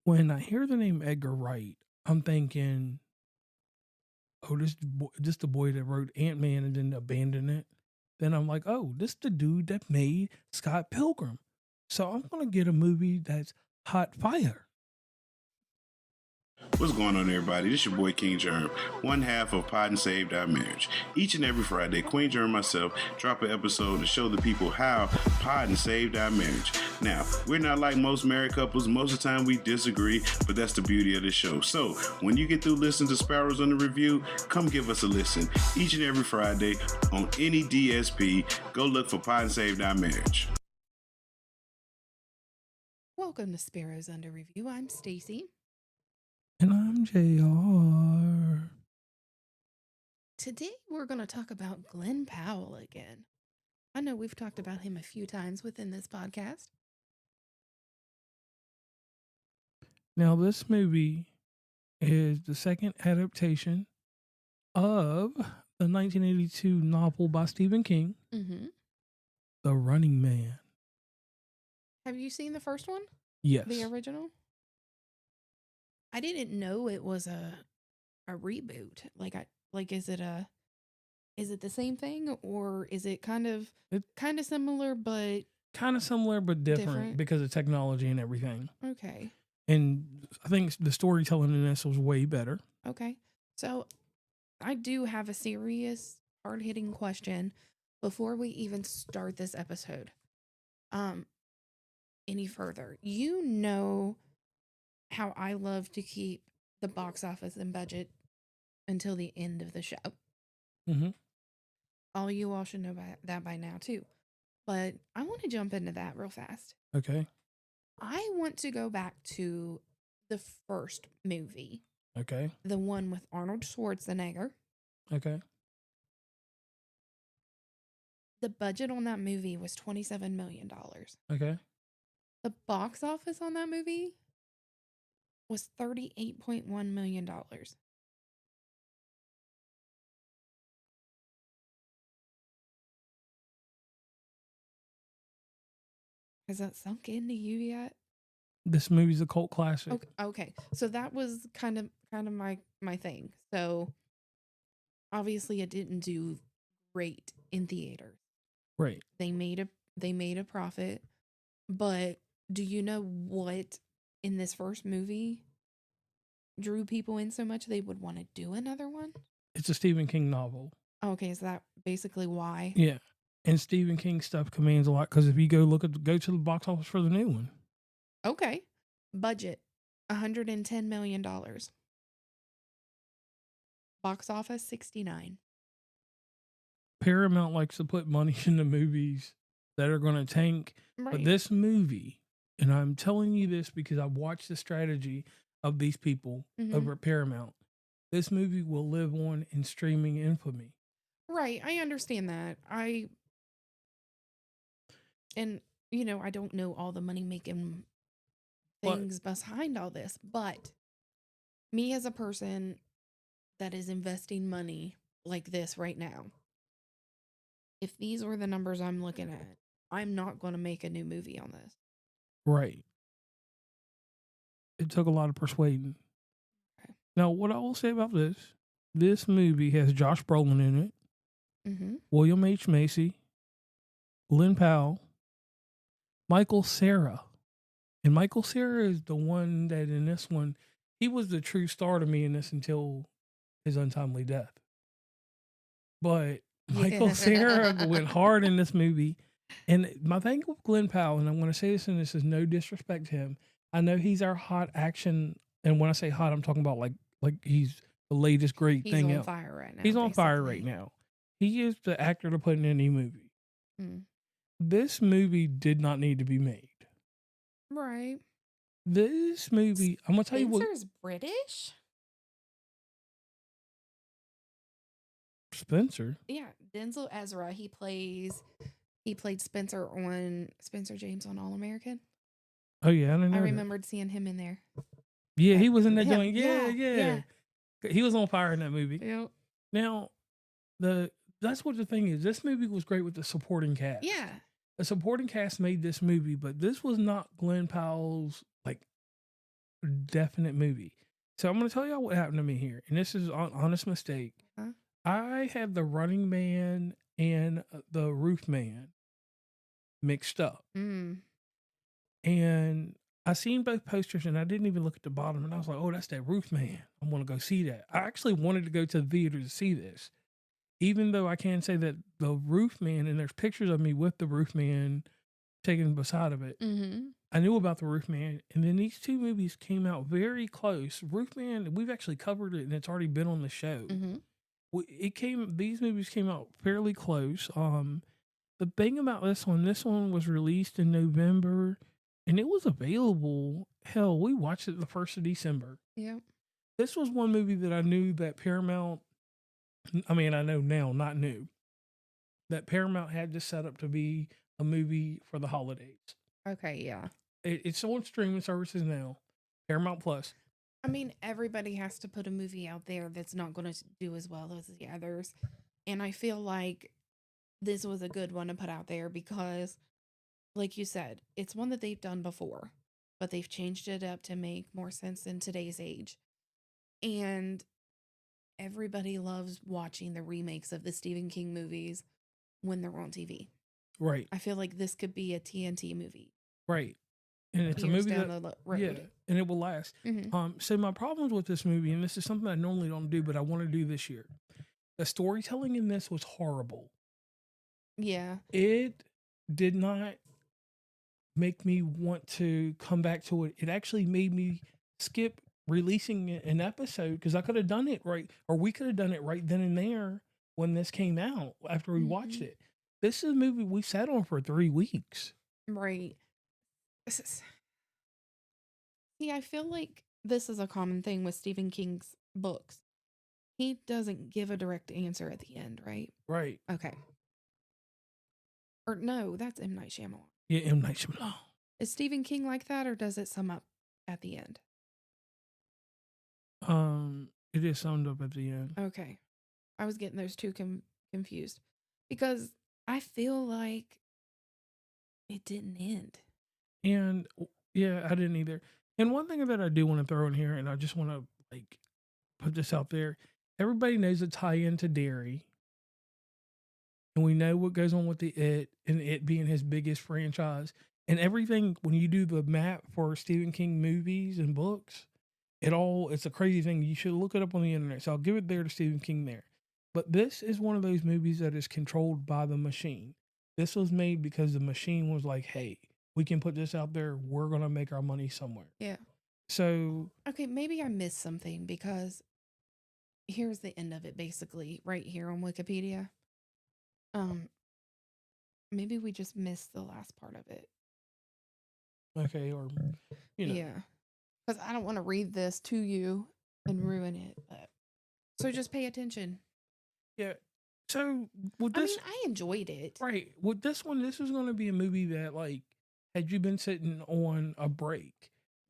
When I hear the name Edgar Wright, I'm thinking, oh, this the boy that wrote Ant-Man and then abandoned it. Then I'm like, oh, this the dude that made Scott Pilgrim. So I'm gonna get a movie that's hot fire. What's going on, everybody? This your boy King Jerm, one half of Pod and Saved Our Marriage. Each and every Friday, Queen Jerm and myself drop an episode to show the people how Pod and Saved Our Marriage. Now, we're not like most married couples. Most of the time we disagree, but that's the beauty of the show. So, when you get through listening to Sparrows on the Review, come give us a listen. Each and every Friday on any DSP, go look for Pod and Saved Our Marriage. Welcome to Sparrows Under Review. I'm Stacey. And I'm JR. Today we're going to talk about Glen Powell again. I know we've talked about him a few times within this podcast. Now, this movie is the second adaptation of the 1982 novel by Stephen King, The Running Man. Have you seen the first one? Yes. The original? I didn't know it was a reboot. Is it the same thing, or is it kind of similar but different because of technology and everything. Okay. And I think the storytelling in this was way better. Okay. So I do have a serious, hard-hitting question before we even start this episode. Any further. You know how I love to keep the box office and budget until the end of the show. Mm-hmm. You all should know that by now too. But I want to jump into that real fast. Okay. I want to go back to the first movie. Okay. The one with Arnold Schwarzenegger. Okay. The budget on that movie was $27 million. Okay. The box office on that movie was $38.1 million. Has that sunk into you yet? This movie's a cult classic. Okay. So that was kind of my thing. So obviously it didn't do great in theaters. Right. They made a profit, but do you know what in this first movie drew people in so much they would want to do another one? It's a Stephen King novel. Okay, is that basically why? Yeah. And Stephen King stuff commands a lot because if you go to the box office for the new one. Okay. Budget, $110 million. Box office, 69. Paramount likes to put money into movies that are going to tank. Right. But this movie, and I'm telling you this because I've watched the strategy of these people over at Paramount. This movie will live on in streaming infamy. Right. I understand that. I don't know all the money-making things behind all this, but me as a person that is investing money like this right now, if these were the numbers I'm looking at, I'm not going to make a new movie on this. Right. It took a lot of persuading. Okay. Now, what I will say about this movie has Josh Brolin in it, William H. Macy, Glen Powell, Michael Cera. And Michael Cera is the one that in this one, he was the true star to me in this until his untimely death. But Michael Cera went hard in this movie. And my thing with Glen Powell, and I'm going to say this, and this is no disrespect to him, I know he's our hot action, and when I say hot, I'm talking about like he's the latest great thing. He's on fire right now. He's on fire right now. He is the actor to put in any movie. This movie did not need to be made. Right. This movie, I'm going to tell you what. Spencer's British? Spencer? Yeah. Denzel Ezra, he played Spencer James on All American. Oh, yeah. I didn't know. I remembered seeing him in there. Yeah, he was in that joint. Yeah. He was on fire in that movie. Yep. Now, that's what the thing is. This movie was great with the supporting cast. Yeah. The supporting cast made this movie, but this was not Glen Powell's definite movie. So I'm going to tell y'all what happened to me here, and this is an honest mistake. Huh? I had the Running Man and the Roof Man mixed up. And I seen both posters and I didn't even look at the bottom, and I was like, oh, that's that Roof Man. I want to go see that. I actually wanted to go to the theater to see this, even though I can say that the Roof Man, and there's pictures of me with the Roof Man taken beside of it. I knew about the Roof Man, and then these two movies came out very close. Roof Man, we've actually covered it, and it's already been on the show. These movies came out fairly close. The thing about this one was released in November, and it was available. Hell, we watched it the 1st of December. Yeah. This was one movie that I knew that Paramount, I mean, I know now, not new, that Paramount had this set up to be a movie for the holidays. Okay, yeah. It's on streaming services now, Paramount Plus. I mean, everybody has to put a movie out there that's not going to do as well as the others. And I feel like this was a good one to put out there because, like you said, it's one that they've done before, but they've changed it up to make more sense in today's age. And everybody loves watching the remakes of the Stephen King movies when they're on TV. Right. I feel like this could be a TNT movie. Right. And it's a movie down the road. Yeah, and it will last. So my problems with this movie, and this is something I normally don't do, but I want to do this year. The storytelling in this was horrible. Yeah. It did not make me want to come back to it. It actually made me skip releasing an episode because I could have done it right, or we could have done it right then and there when this came out after we watched it. This is a movie we sat on for 3 weeks. Right. See, I feel like this is a common thing with Stephen King's books. He doesn't give a direct answer at the end, right? Right. Okay. Or no, that's M. Night Shyamalan. Yeah, M. Night Shyamalan. Is Stephen King like that, or does it sum up at the end? It is summed up at the end. Okay. I was getting those two confused because I feel like it didn't end. And yeah, I didn't either. And one thing that I do want to throw in here, and I just want to like put this out there. Everybody knows a tie-in to Derry. And we know what goes on with It and It being his biggest franchise. And everything, when you do the map for Stephen King movies and books, it's a crazy thing. You should look it up on the internet. So I'll give it there to Stephen King there. But this is one of those movies that is controlled by the machine. This was made because the machine was like, hey, we can put this out there. We're going to make our money somewhere. Yeah. So. Okay, maybe I missed something because here's the end of it basically right here on Wikipedia. Maybe we just missed the last part of it. Okay, or, you know. Yeah. Because I don't want to read this to you and ruin it. But so just pay attention. Yeah. So with this, I enjoyed it. Right. With this one, this was going to be a movie that, like, had you been sitting on a break,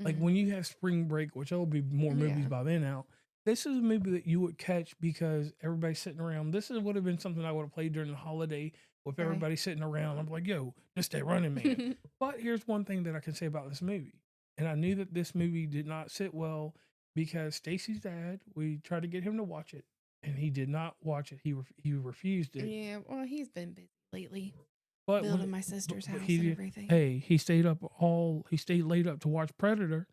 like when you have spring break, which there'll be more movies by then out, this is a movie that you would catch because everybody's sitting around. This would have been something I would have played during the holiday with everybody sitting around. I'm like, yo, just stay running, man. But here's one thing that I can say about this movie. And I knew that this movie did not sit well because Stacey's dad, we tried to get him to watch it, and he did not watch it. He refused it. Yeah, well, he's been busy lately. Building my sister's house and everything. Hey, he stayed late up to watch Predator.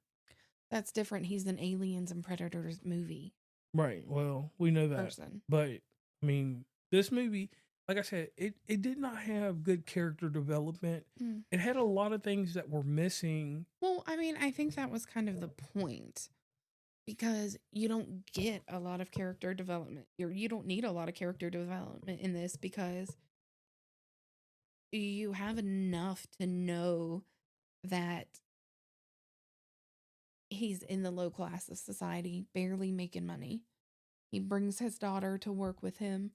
That's different. He's an Aliens and Predators movie. Right. Well, we know that. But I mean, this movie, like I said, it did not have good character development. It had a lot of things that were missing. Well, I mean, I think that was kind of the point. Because you don't get a lot of character development. You don't need a lot of character development in this because you have enough to know that he's in the low class of society, barely making money. He brings his daughter to work with him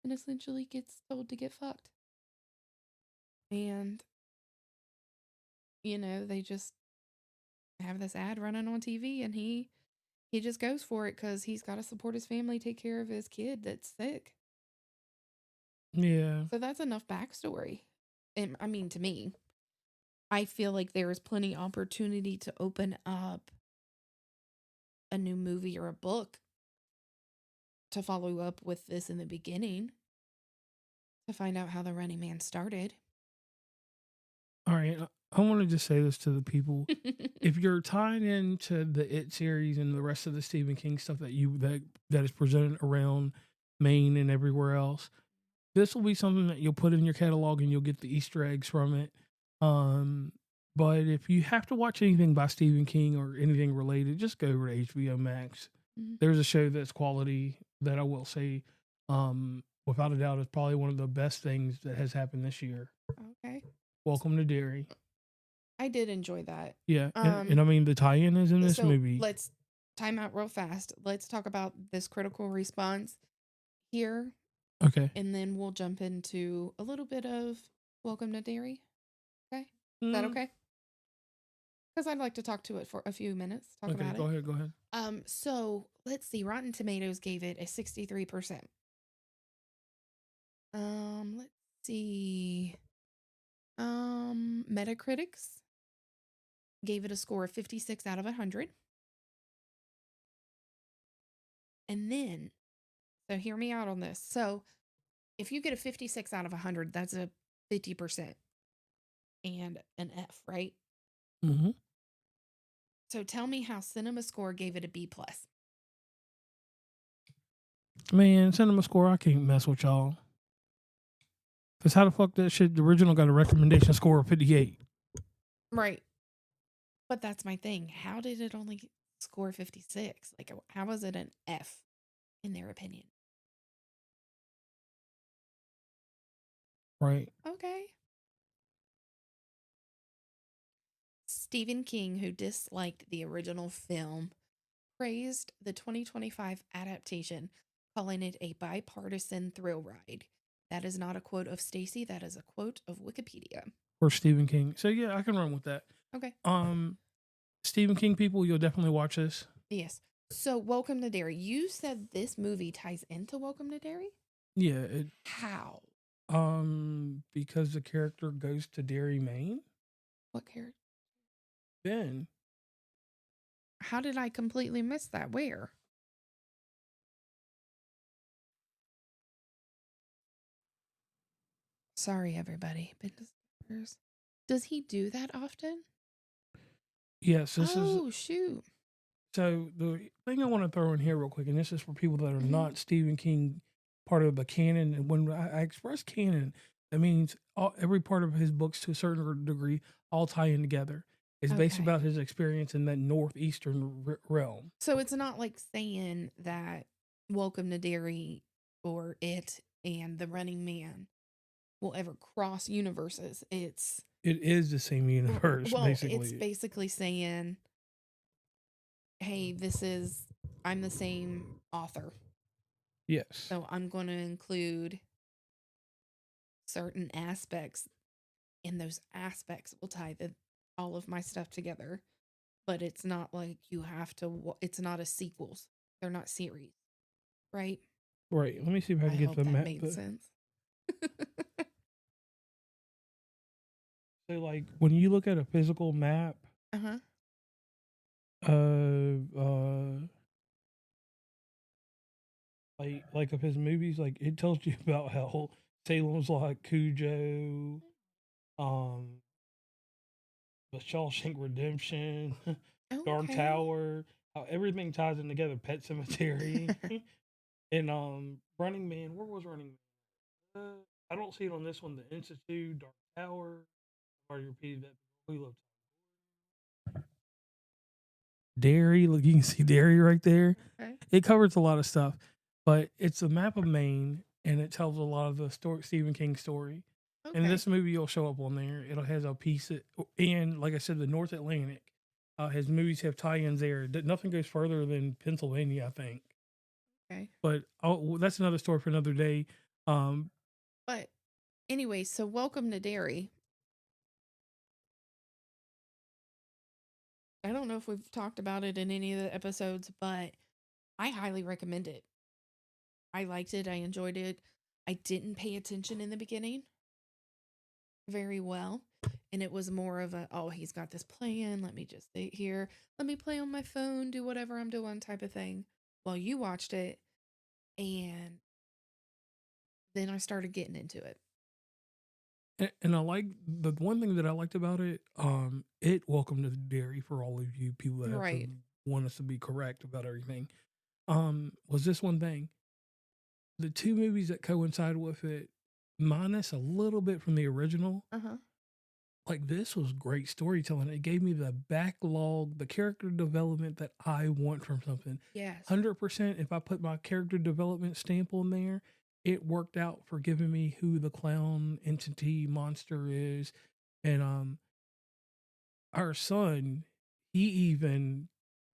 and essentially gets told to get fucked. And, you know, they just have this ad running on TV and he just goes for it because he's got to support his family, take care of his kid that's sick. Yeah. So that's enough backstory. And I mean, to me, I feel like there is plenty opportunity to open up a new movie or a book to follow up with this in the beginning to find out how the Running Man started. All right, I want to just say this to the people: if you're tying into the It series and the rest of the Stephen King stuff that is presented around Maine and everywhere else, this will be something that you'll put in your catalog and you'll get the Easter eggs from it. But if you have to watch anything by Stephen King or anything related, just go over to HBO Max. Mm-hmm. There's a show that's quality that I will say, without a doubt, is probably one of the best things that has happened this year. Okay. Welcome to Derry. I did enjoy that. Yeah, and I mean the tie-in is in this movie. Let's time out real fast. Let's talk about this critical response here. Okay. And then we'll jump into a little bit of Welcome to Derry. Okay? Is that okay? Because I'd like to talk to it for a few minutes. Talk about it. Go ahead. So let's see. Rotten Tomatoes gave it a 63%. Let's see. Metacritics gave it a score of 56 out of 100. And then, so hear me out on this. So if you get a 56 out of 100, that's a 50% and an F, right? Mm-hmm. So tell me how Cinema Score gave it a B+. Man, Cinema Score, I can't mess with y'all. Because how the fuck that shit, the original got a recommendation score of 58. Right. But that's my thing. How did it only score 56? Like, how was it an F, in their opinion? Right. Okay. Stephen King, who disliked the original film, praised the 2025 adaptation, calling it a bipartisan thrill ride. That is not a quote of Stacey. That is a quote of Wikipedia. Or Stephen King. So yeah, I can run with that. Okay. Stephen King people, you'll definitely watch this. Yes. So Welcome to Derry. You said this movie ties into Welcome to Derry? Yeah. How? Because the character goes to Derry, Maine. What character? Ben. How did I completely miss that? Where? Sorry, everybody. Does he do that often? Yes. Shoot. So the thing I want to throw in here real quick, and this is for people that are not Stephen King part of the canon. And when I express canon, that means every part of his books to a certain degree all tie in together. It's based about his experience in that northeastern realm. So it's not like saying that Welcome to Derry or It and The Running Man will ever cross universes. It is the same universe, basically. It's basically saying, hey, I'm the same author. Yes. So I'm going to include certain aspects, and those aspects will tie all of my stuff together. But it's not like you have to, it's not a sequels. They're not series. Right? Right. Let me see if I can get the map. That made sense. So, like, when you look at a physical map, like of his movies, like it tells you about how Salem's Lot, Cujo, the Shawshank Redemption, Dark Tower, how everything ties in together. Pet Cemetery, and Running Man. Where was Running Man? I don't see it on this one. The Institute, Dark Tower. I've already repeated that. We love Derry. Look, you can see Derry right there. Okay. It covers a lot of stuff, but it's a map of Maine, and it tells a lot of the Stephen King story. Okay. And this movie will show up on there. It has a piece, and like I said, the North Atlantic. His movies have tie-ins there. Nothing goes further than Pennsylvania, I think. Okay. But that's another story for another day. But anyway, so Welcome to Derry. I don't know if we've talked about it in any of the episodes, but I highly recommend it. I liked it. I enjoyed it. I didn't pay attention in the beginning very well. And it was more of a, oh, he's got this plan. Let me just sit here. Let me play on my phone, do whatever I'm doing type of thing while you watched it. And then I started getting into it. And I like the one thing that I liked about it, it welcome to Derry for all of you people that have to want us to be correct about everything. Was this one thing. The two movies that coincide with it, minus a little bit from the original, like this was great storytelling. It gave me the backlog, the character development that I want from something. Yes. 100%. If I put my character development stamp on there, it worked out for giving me who the clown entity monster is. And our son, he even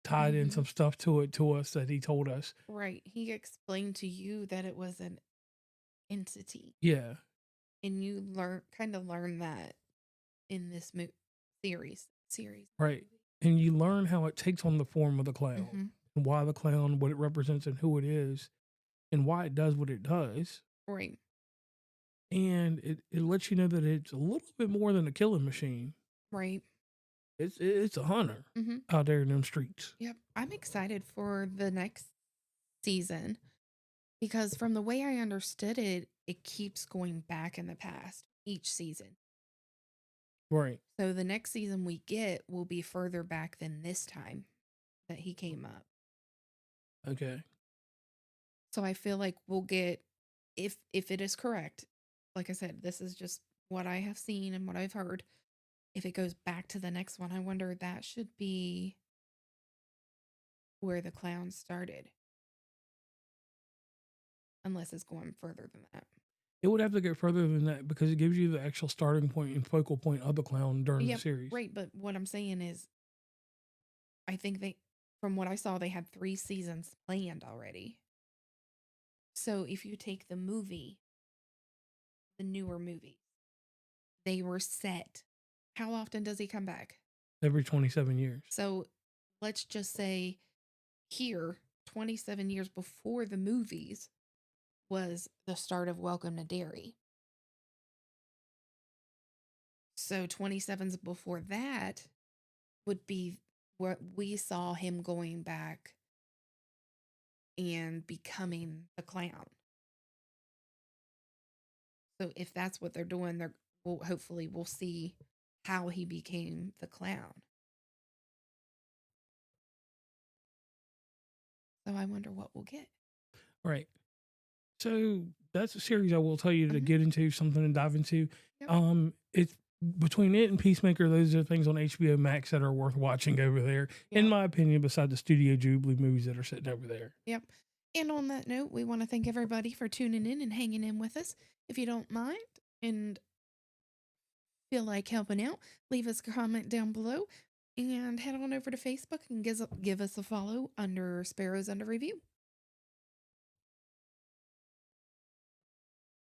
tied in some stuff to us that he told us. Right. He explained to you that it was an entity. Yeah. And you kind of learn that in this series. Right. And you learn how it takes on the form of the clown, and why the clown, what it represents and who it is, and why it does what it does. Right. And it lets you know that it's a little bit more than a killing machine. Right. It's a hunter out there in them streets. Yep. I'm excited for the next season because from the way I understood it, it keeps going back in the past each season. Right. So the next season we get will be further back than this time that he came up. Okay. So I feel like we'll get, if it is correct, like I said, this is just what I have seen and what I've heard. If it goes back to the next one, I wonder that should be where the clown started. Unless it's going further than that. It would have to get further than that because it gives you the actual starting point and focal point of the clown during the series. Right, but what I'm saying is, I think from what I saw, they had 3 seasons planned already. So if you take the newer movies, they were set. How often does he come back? Every 27 years. So let's just say here, 27 years before the movies was the start of Welcome to Derry. So 27s before that would be what we saw him going back and becoming the clown. So if that's what they're doing, hopefully we'll see how he became the clown. So I wonder what we'll get. Right. So that's a series I will tell you to get into, something to dive into. Yep. It's between it and Peacemaker, those are things on HBO Max that are worth watching over there, in my opinion, beside the Studio Ghibli movies that are sitting over there. Yep. And on that note, we want to thank everybody for tuning in and hanging in with us. If you don't mind and feel like helping out, leave us a comment down below and head on over to Facebook and give us a follow under Sparrows Under Review.